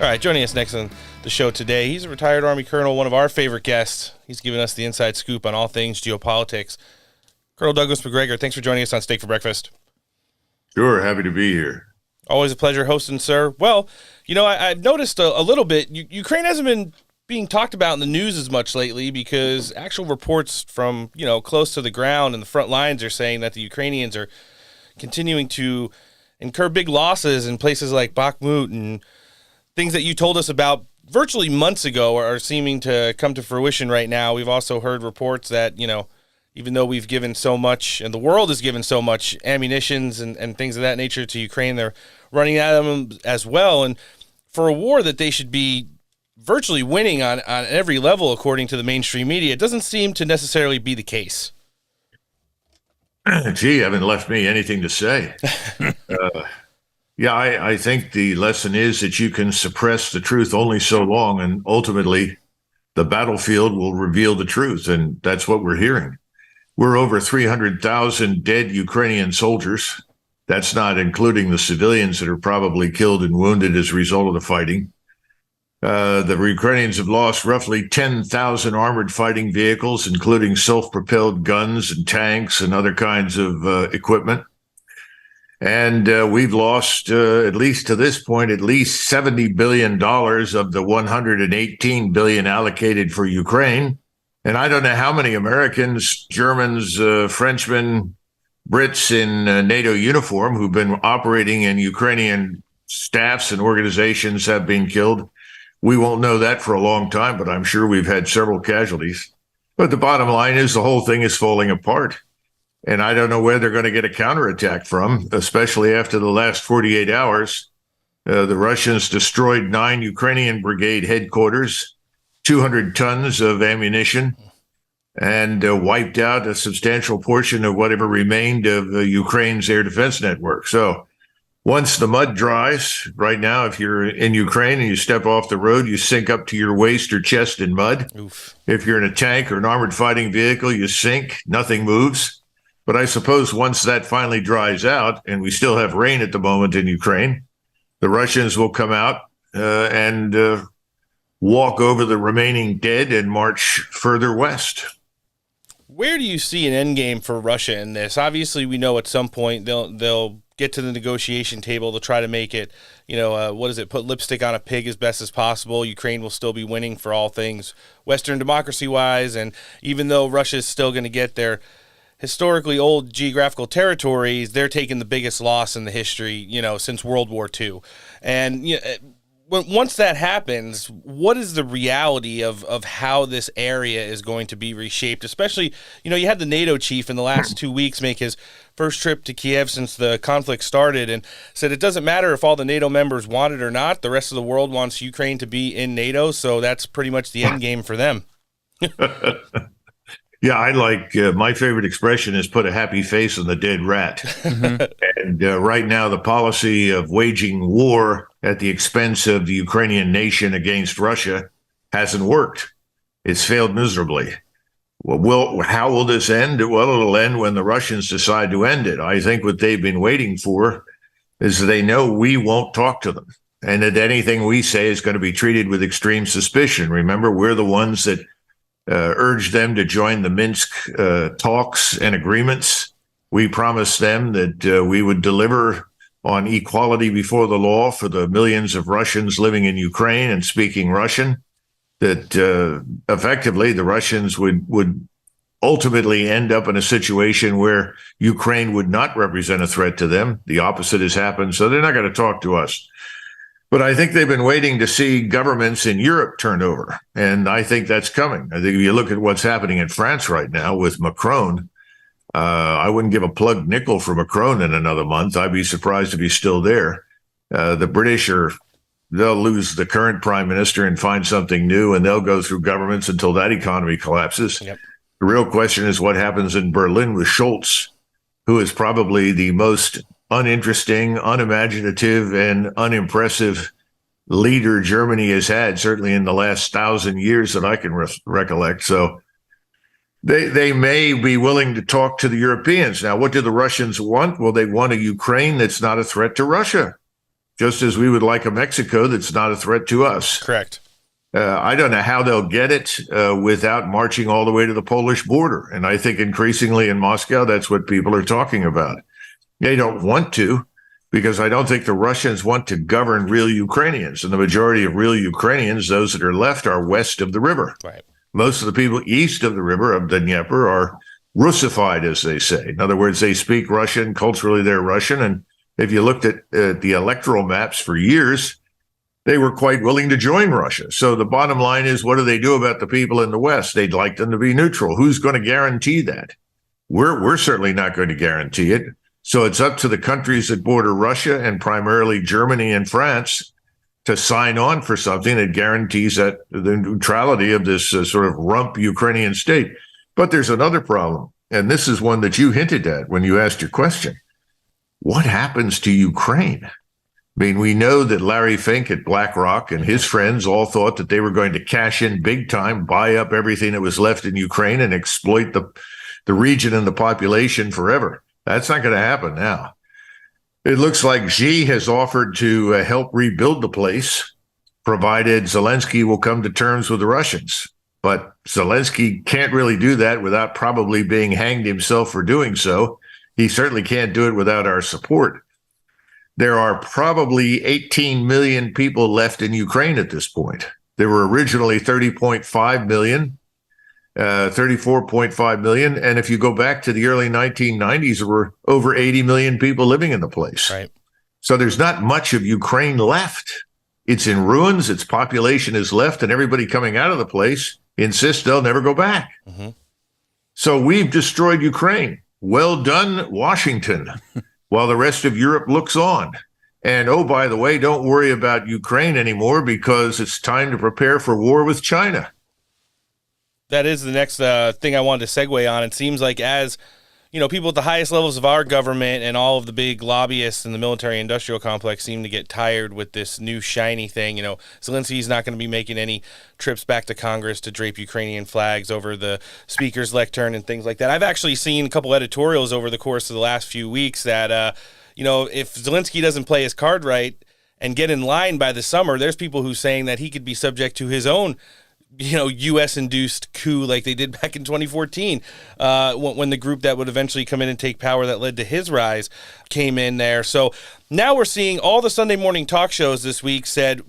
All right, joining us next on the show today, he's a retired Army colonel, one of our favorite guests. He's giving us the inside scoop on all things geopolitics. Colonel Douglas Macgregor, thanks for joining us on Steak for Breakfast. Sure, happy to be here. Always a pleasure hosting, sir. Well, you know, I've noticed a little bit, Ukraine hasn't been being talked about in the news as much lately because actual reports from, close to the ground and the front lines are saying that the Ukrainians are continuing to incur big losses in places like Bakhmut, and things that you told us about virtually months ago are seeming to come to fruition right now. We've also heard reports that, even though we've given so much and the world has given so much ammunitions and things of that nature to Ukraine, they're running out of them as well. And for a war that they should be virtually winning on every level, according to the mainstream media, it doesn't seem to necessarily be the case. Gee, haven't left me anything to say. I think the lesson is that you can suppress the truth only so long, and ultimately the battlefield will reveal the truth, and that's what we're hearing. We're over 300,000 dead Ukrainian soldiers. That's not including the civilians that are probably killed and wounded as a result of the fighting. The Ukrainians have lost roughly 10,000 armored fighting vehicles, including self-propelled guns and tanks and other kinds of equipment. And we've lost, at least to this point, at least $70 billion of the $118 billion allocated for Ukraine. And I don't know how many Americans, Germans, Frenchmen, Brits in NATO uniform who've been operating in Ukrainian staffs and organizations have been killed. We won't know that for a long time, but I'm sure we've had several casualties. But the bottom line is the whole thing is falling apart. And I don't know where they're going to get a counterattack from, especially after the last 48 hours. The Russians destroyed 9 Ukrainian brigade headquarters, 200 tons of ammunition, and wiped out a substantial portion of whatever remained of Ukraine's air defense network. So once the mud dries, right now, if you're in Ukraine and you step off the road, you sink up to your waist or chest in mud. Oof. If you're in a tank or an armored fighting vehicle, you sink, nothing moves. But I suppose once that finally dries out, and we still have rain at the moment in Ukraine, the Russians will come out and walk over the remaining dead and march further west. Where do you see an endgame for Russia in this? Obviously, we know at some point they'll get to the negotiation table. They'll try to make it, put lipstick on a pig as best as possible. Ukraine will still be winning for all things Western democracy-wise, and even though Russia is still going to get their historically old geographical territories, they're taking the biggest loss in the history, since World War II. And once that happens, what is the reality of how this area is going to be reshaped? Especially, you had the NATO chief in the last 2 weeks make his first trip to Kiev since the conflict started and said it doesn't matter if all the NATO members want it or not. The rest of the world wants Ukraine to be in NATO, so that's pretty much the end game for them. Yeah, I like my favorite expression is put a happy face on the dead rat. And right now, the policy of waging war at the expense of the Ukrainian nation against Russia hasn't worked. It's failed miserably. Well, how will this end? Well, it'll end when the Russians decide to end it. I think what they've been waiting for is they know we won't talk to them, and that anything we say is going to be treated with extreme suspicion. Remember, we're the ones that urged them to join the Minsk talks and agreements. We promised them that we would deliver on equality before the law for the millions of Russians living in Ukraine and speaking Russian, that effectively the Russians would ultimately end up in a situation where Ukraine would not represent a threat to them. The opposite has happened, so they're not going to talk to us. But I think they've been waiting to see governments in Europe turn over, and I think that's coming. I think if you look at what's happening in France right now with Macron, I wouldn't give a plug nickel for Macron in another month. I'd be surprised if he's still there. The British they'll lose the current prime minister and find something new, and they'll go through governments until that economy collapses. Yep. The real question is what happens in Berlin with Scholz, who is probably the most uninteresting, unimaginative, and unimpressive leader Germany has had, certainly in the last 1,000 years that I can recollect. So they may be willing to talk to the Europeans. Now, what do the Russians want? Well, they want a Ukraine that's not a threat to Russia. just as we would like a Mexico that's not a threat to us. Correct. I don't know how they'll get it without marching all the way to the Polish border. And I think increasingly in Moscow, that's what people are talking about. They don't want to, because I don't think the Russians want to govern real Ukrainians. And the majority of real Ukrainians, those that are left, are west of the river. Right. Most of the people east of the river, of the Dnieper, are Russified, as they say. In other words, they speak Russian. Culturally, they're Russian. And if you looked at the electoral maps for years, they were quite willing to join Russia. So the bottom line is, what do they do about the people in the West? They'd like them to be neutral. Who's going to guarantee that? We're certainly not going to guarantee it. So it's up to the countries that border Russia, and primarily Germany and France, to sign on for something that guarantees that the neutrality of this sort of rump Ukrainian state. But there's another problem, and this is one that you hinted at when you asked your question. What happens to Ukraine? I mean, we know that Larry Fink at BlackRock and his friends all thought that they were going to cash in big time, buy up everything that was left in Ukraine, and exploit the region and the population forever. That's not going to happen now. It looks like Xi has offered to help rebuild the place, provided Zelensky will come to terms with the Russians. But Zelensky can't really do that without probably being hanged himself for doing so. He certainly can't do it without our support. There are probably 18 million people left in Ukraine at this point. There were originally 30.5 million, 34.5 million. And if you go back to the early 1990s, there were over 80 million people living in the place. Right. So there's not much of Ukraine left. It's in ruins. Its population is left, and everybody coming out of the place insists they'll never go back. Mm-hmm. So we've destroyed Ukraine. Well done, Washington. While the rest of Europe looks on. And, oh, by the way, don't worry about Ukraine anymore, because it's time to prepare for war with China. That is the next thing I wanted to segue on. It seems like, as you know, people at the highest levels of our government and all of the big lobbyists in the military-industrial complex seem to get tired with this new shiny thing. You know, Zelensky's not going to be making any trips back to Congress to drape Ukrainian flags over the speaker's lectern and things like that. I've actually seen a couple editorials over the course of the last few weeks that, you know, if Zelensky doesn't play his card right and get in line by the summer, there's people who saying that he could be subject to his own, you know, U.S.-induced coup like they did back in 2014 when the group that would eventually come in and take power that led to his rise came in there. So now we're seeing all the Sunday morning talk shows this week said,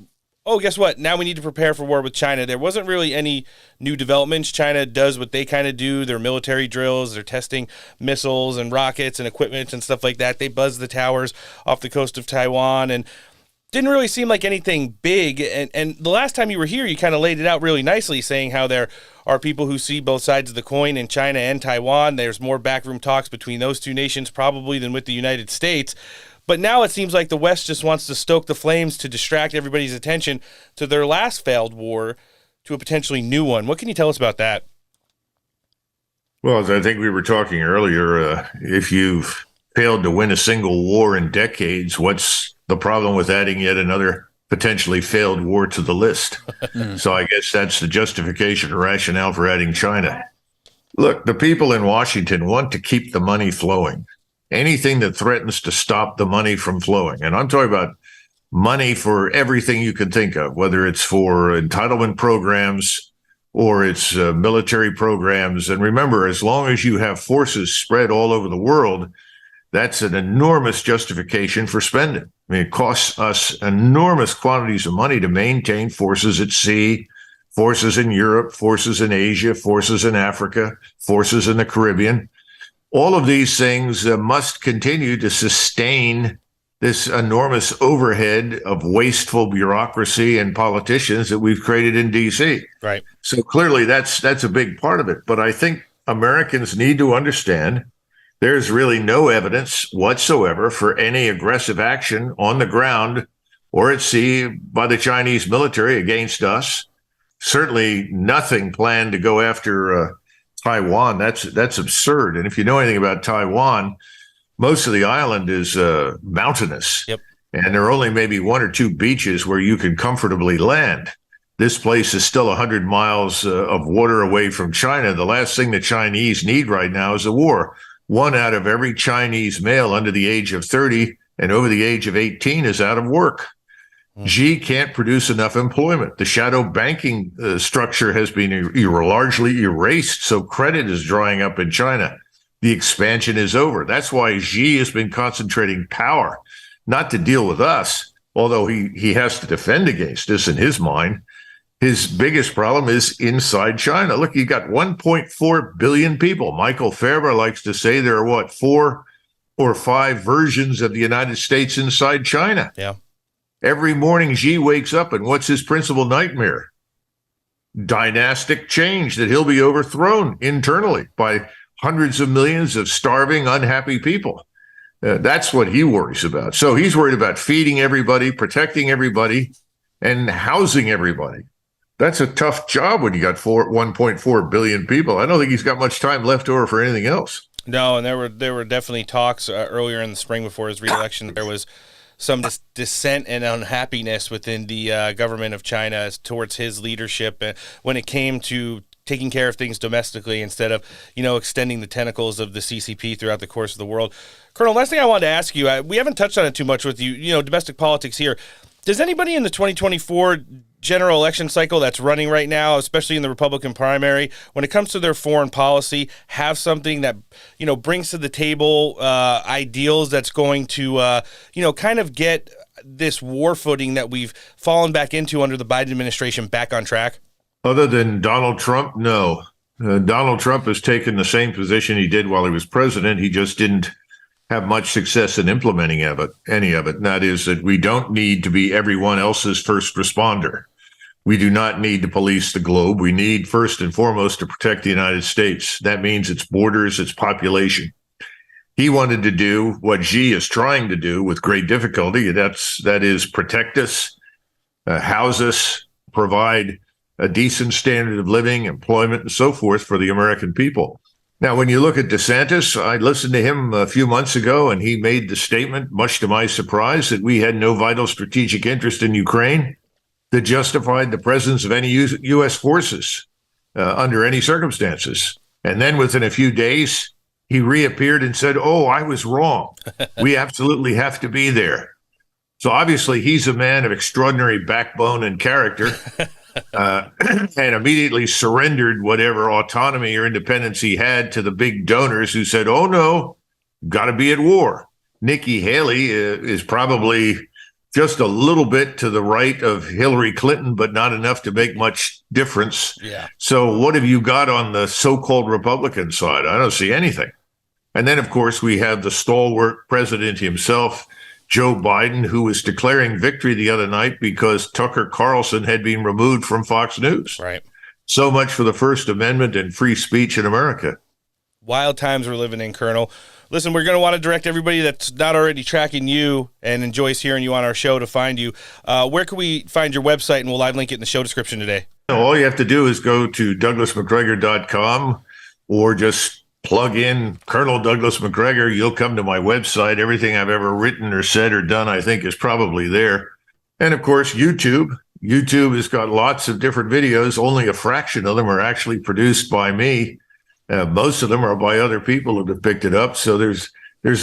oh, guess what? Now we need to prepare for war with China. There wasn't really any new developments. China does what they kind of do. Their military drills, they're testing missiles and rockets and equipment and stuff like that. They buzz the towers off the coast of Taiwan, and didn't really seem like anything big. And the last time you were here, you kind of laid it out really nicely, saying how there are people who see both sides of the coin in China and Taiwan. There's more backroom talks between those two nations probably than with the United States. But now it seems like the West just wants to stoke the flames to distract everybody's attention to their last failed war to a potentially new one. What can you tell us about that? Well, as I think we were talking earlier, if you've failed to win a single war in decades, what's the problem with adding yet another potentially failed war to the list? So I guess that's the justification or rationale for adding China. Look, the people in Washington want to keep the money flowing. Anything that threatens to stop the money from flowing. And I'm talking about money for everything you can think of, whether it's for entitlement programs or it's military programs. And remember, as long as you have forces spread all over the world, that's an enormous justification for spending. I mean, it costs us enormous quantities of money to maintain forces at sea, forces in Europe, forces in Asia, forces in Africa, forces in the Caribbean. All of these things must continue to sustain this enormous overhead of wasteful bureaucracy and politicians that we've created in D.C. Right. So clearly that's a big part of it. But I think Americans need to understand there's really no evidence whatsoever for any aggressive action on the ground or at sea by the Chinese military against us. Certainly nothing planned to go after Taiwan. That's absurd. And if you know anything about Taiwan, most of the island is mountainous. Yep. And there are only maybe one or two beaches where you can comfortably land. This place is still 100 miles of water away from China. The last thing the Chinese need right now is a war. 1 out of every Chinese male under the age of 30 and over the age of 18 is out of work. Xi can't produce enough employment. The shadow banking structure has been largely erased, so credit is drying up in China. The expansion is over. That's why Xi has been concentrating power, not to deal with us, although he has to defend against us in his mind. His biggest problem is inside China. Look, you got 1.4 billion people. Michael Faber likes to say there are, 4 or 5 versions of the United States inside China. Yeah. Every morning, Xi wakes up, and what's his principal nightmare? Dynastic change, that he'll be overthrown internally by hundreds of millions of starving, unhappy people. That's what he worries about. So he's worried about feeding everybody, protecting everybody, and housing everybody. That's a tough job when you got 1.4 billion people. I don't think he's got much time left over for anything else. No, and there were definitely talks earlier in the spring before his re-election. There was some dissent and unhappiness within the government of China towards his leadership when it came to taking care of things domestically instead of, extending the tentacles of the CCP throughout the course of the world. Colonel, last thing I wanted to ask you, we haven't touched on it too much with you, domestic politics here. Does anybody in the 2024 general election cycle that's running right now, especially in the Republican primary, when it comes to their foreign policy, have something that, brings to the table ideals that's going to, kind of get this war footing that we've fallen back into under the Biden administration back on track? Other than Donald Trump, no. Donald Trump has taken the same position he did while he was president. He just didn't have much success in implementing any of it. And that is that we don't need to be everyone else's first responder. We do not need to police the globe. We need, first and foremost, to protect the United States. That means its borders, its population. He wanted to do what Xi is trying to do with great difficulty. That is protect us, house us, provide a decent standard of living, employment, and so forth for the American people. Now, when you look at DeSantis, I listened to him a few months ago, and he made the statement, much to my surprise, that we had no vital strategic interest in Ukraine that justified the presence of any U.S. forces under any circumstances. And then within a few days, he reappeared and said, I was wrong. We absolutely have to be there. So obviously, he's a man of extraordinary backbone and character. And immediately surrendered whatever autonomy or independence he had to the big donors who said, no, got to be at war. Nikki Haley is probably just a little bit to the right of Hillary Clinton, but not enough to make much difference. Yeah. So what have you got on the so-called Republican side? I don't see anything. And then, of course, we have the stalwart president himself, Joe Biden, who was declaring victory the other night because Tucker Carlson had been removed from Fox News. Right. So much for the First Amendment and free speech in America. Wild times we're living in, Colonel. Listen, we're going to want to direct everybody that's not already tracking you and enjoys hearing you on our show to find you. Where can we find your website? And we'll live link it in the show description today. All you have to do is go to douglasmcgregor.com or just plug in Colonel Douglas Macgregor. You'll come to my website. Everything I've ever written or said or done, I think, is probably there. And of course, YouTube. YouTube has got lots of different videos. Only a fraction of them are actually produced by me. Most of them are by other people who have picked it up. So there's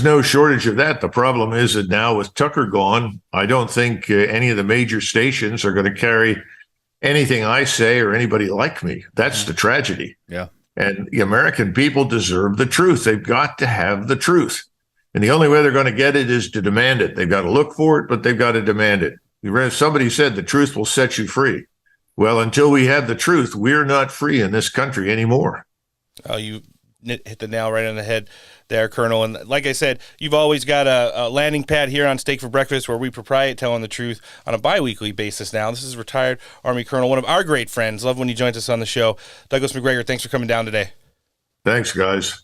no shortage of that. The problem is that now with Tucker gone, I don't think any of the major stations are going to carry anything I say or anybody like me. That's the tragedy. Yeah. And the American people deserve the truth. They've got to have the truth. And the only way they're going to get it is to demand it. They've got to look for it, but they've got to demand it. Somebody said the truth will set you free. Well, until we have the truth, we're not free in this country anymore. Oh, you hit the nail right on the head there, Colonel. And like I said, you've always got a landing pad here on Steak for Breakfast where we propriate telling the truth on a bi-weekly basis now. This is retired Army Colonel, one of our great friends. Love when he joins us on the show. Douglas Macgregor, thanks for coming down today. Thanks, guys.